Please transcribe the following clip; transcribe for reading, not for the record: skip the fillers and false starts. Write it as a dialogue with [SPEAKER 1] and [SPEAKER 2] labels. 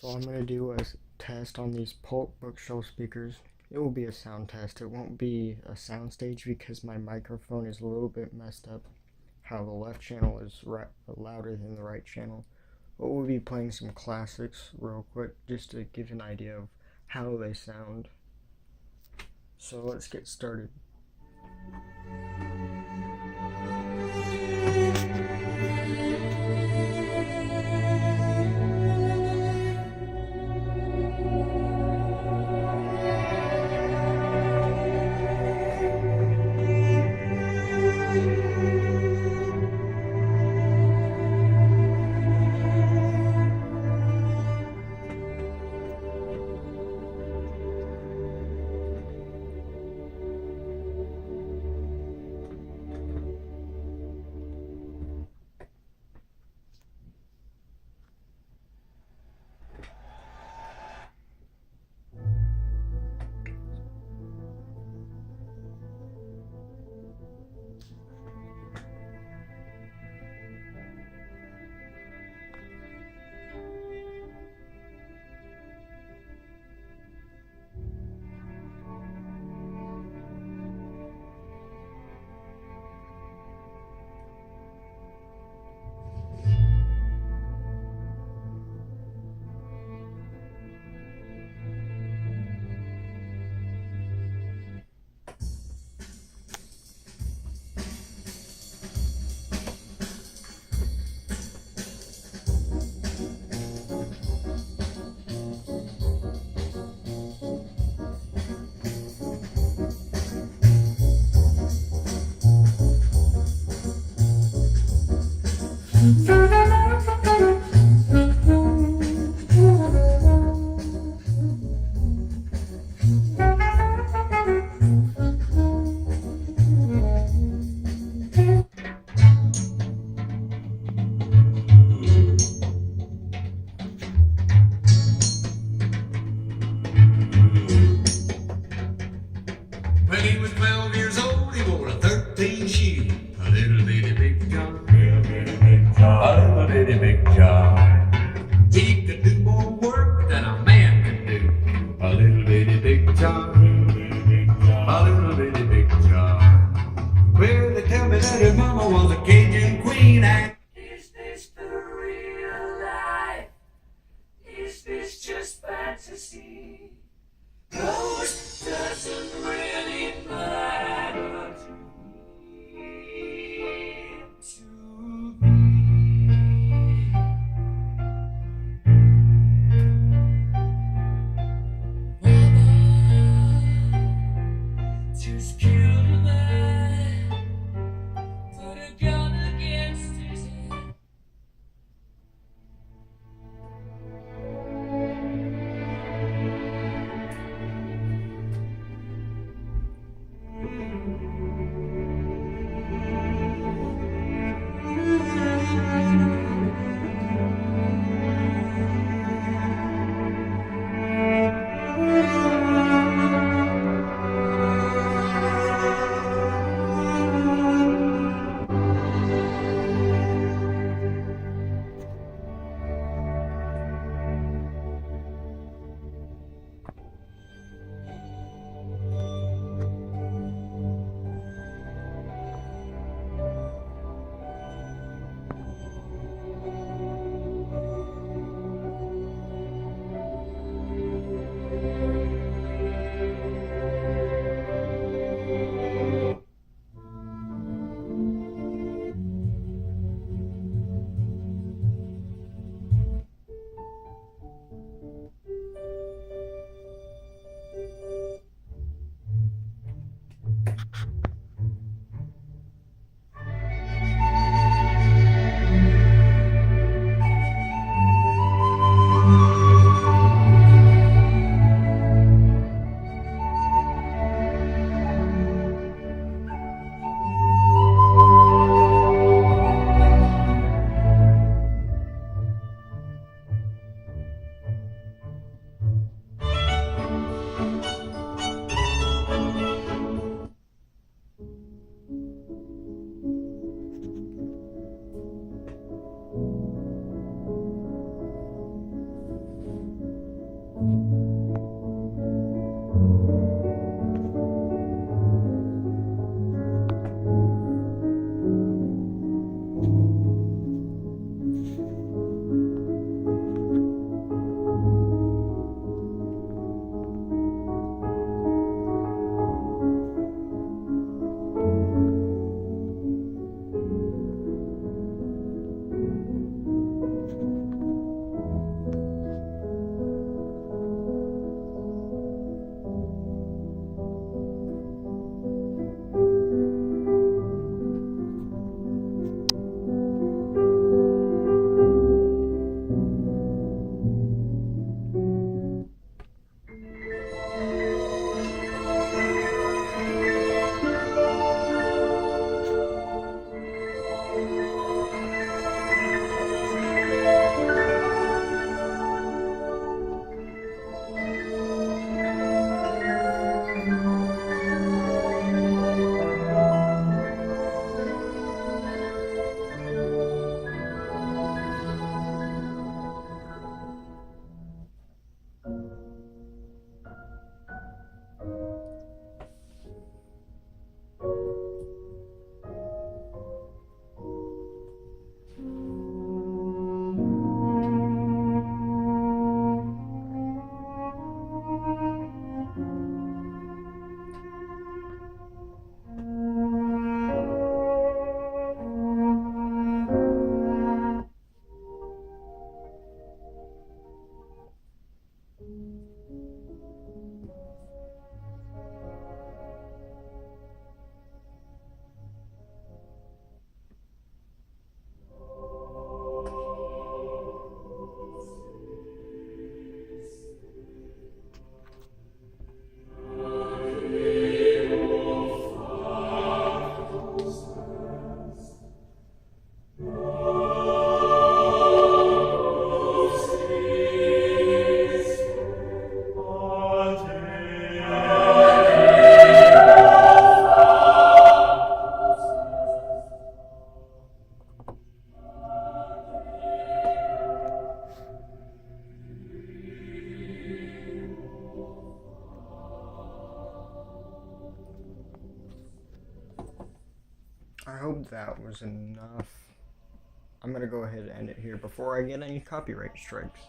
[SPEAKER 1] So I'm going to do a test on these Polk bookshelf speakers. It will be a sound test. It won't be a sound stage because my microphone is a little bit messed up. How the left channel is louder than the right channel. But we'll be playing some classics real quick just to give an idea of how they sound. So let's get started.
[SPEAKER 2] When he was 12 years old, he wore a 13 shoe. A little bitty big John, little bitty big John, a little bitty big John. He could do more work than a man could do. A little bitty big John, a little bitty big John. Well, they tell me that his mama was a Cajun queen and is this the real life? Is this just fantasy? Ghost doesn't really matter to me. Mama just killed a man, put a gun against his head.
[SPEAKER 1] I hope that was enough. I'm gonna go ahead and end it here before I get any copyright strikes.